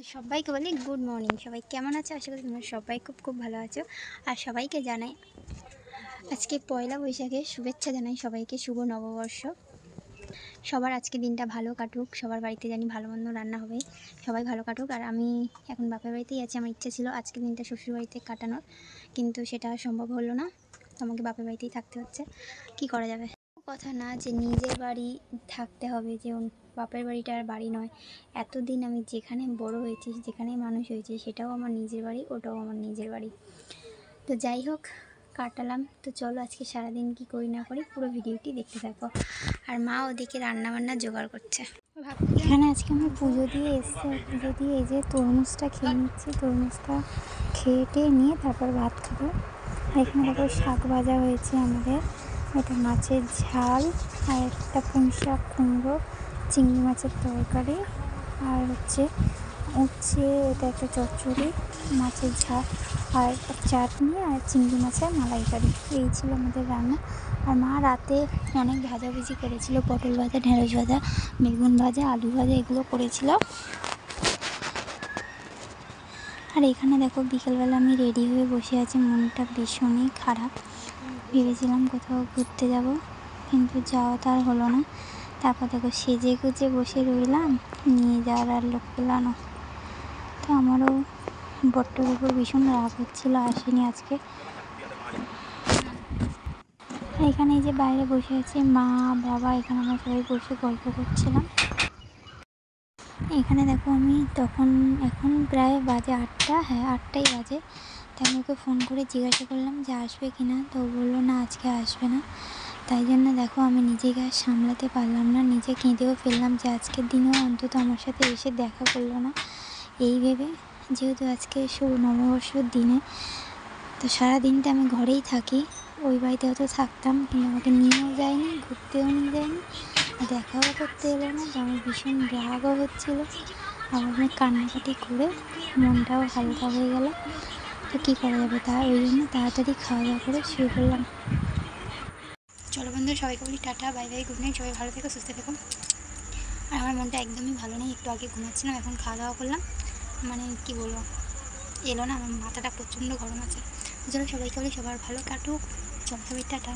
সবাইকে বলি good morning. সবাই কেমন আছো? আশা করি তোমরা সবাই খুব ভালো আছো। আর সবাইকে জানাই আজকে পয়লা বৈশাখের শুভেচ্ছা, জানাই সবাইকে শুভ নববর্ষ। সবার আজকে দিনটা ভালো কাটুক, সবার বাড়িতে জানি ভালো মন্দ রান্না হবে, সবাই ভালো কাটুক। আর আমি এখন বাপের বাড়িতেই আছি। আমার ইচ্ছা ছিল আজকে দিনটা শ্বশুর বাড়িতে কাটানোর, কিন্তু সেটা সম্ভব হলো না। আমাকে বাপের বাড়িতেই থাকতে হচ্ছে, কি করা যাবে। কথা না যে নিজের বাড়ি থাকতে হবে, যে বাপের বাড়িটা আর বাড়ি নয়। এতদিন আমি যেখানে বড় হয়েছি, যেখানে মানুষ হয়েছি, সেটাও আমার নিজের বাড়ি, ওটাও আমার নিজের বাড়ি। তো যাই হোক, কাটালাম। তো চলো আজকে সারাদিন কি করি না করি পুরো ভিডিওটি দেখতে থাকো। আর মা ওদিকে রান্নাবান্না জোগাড় করছে। এখানে আজকে আমি পুজো দিয়ে এসছি। পুজো দিয়ে এই যে তরমুজটা খেয়ে নিচ্ছি। তরমুজটা খেয়ে নিয়ে তারপর ভাত খাবো। আর এখানে দেখো শাক ভাজা হয়েছে আমাদের, এটা মাছের ঝাল, আর একটা পুঁই শাক, কুমড়ো, চিংড়ি মাছের তরকারি, আর হচ্ছে এটা একটা চচ্চড়ি, মাছের ঝাল, আর চাটনি, আর চিংড়ি মাছের মালাইকারি। এই ছিল আমাদের রান্না। আর মা রাতে অনেক ভাজাভুজি করেছিল, পটল ভাজা, ঢেঁড়স ভাজা, বেগুন ভাজা, আলু ভাজা, এগুলো করেছিল। আর এখানে দেখো বিকেলবেলা আমি রেডি হয়ে বসে আছি, মনটা ভীষণই খারাপ। ভেবেছিলাম কোথাও ঘুরতে যাব, কিন্তু যাওয়া তো আর হলো না। তারপর দেখো সেজে গুজে বসে রইলাম, নিয়ে যাওয়ার আর লোক পেলাম না। তো আমারও বরটার উপর ভীষণ রাগ হচ্ছিলো, আসেনি আজকে। এখানে এই যে বাইরে বসে আছে মা বাবা, এখানে আমরা সবাই বসে গল্প করছিলাম। এখানে দেখো আমি এখন প্রায় বাজে 8টা, হ্যাঁ 8টাই বাজে। তাই আমি ওকে ফোন করে জিজ্ঞাসা করলাম যে আসবে কি না। তো বললো না, আজকে আসবে না। তাই জন্য দেখো আমি নিজেকে আর সামলাতে পারলাম না, নিজে কেঁদেও ফেললাম যে আজকের দিনেও অন্তত আমার সাথে এসে দেখা করলো না। এই ভেবে, যেহেতু আজকে শুভ নববর্ষের দিনে, তো সারা দিনটা আমি ঘরেই থাকি। ওই বাড়িতে হয়তো থাকতাম, কিন্তু আমাকে নিয়েও যায়নি, ঘুরতেও নিয়ে যায়নি, দেখাও করতে এলো না। তো আমার ভীষণ রাগও হচ্ছিলো। আবার আমি কান্নাকাটি করে মনটাও হালকা হয়ে গেল। তো কী করা যাবে, ওই জন্য তাড়াতাড়ি খাওয়া দাওয়া করে শুয়ে পড়লাম। চলো বন্ধু, সবাইকে বলি tata, bye bye, good night. সবাই ভালো থেকো, সুস্থ থেকো। আর আমার মনটা একদমই ভালো নেই, একটু আগে ঘুমাচ্ছিলাম, এখন খাওয়া দাওয়া করলাম। মানে কি বলবো, এলো না, আমার মাথাটা প্রচণ্ড গরম আছে। চলো সবাইকে বলি সবার ভালো কাটুক। চলো সবাই টাটা।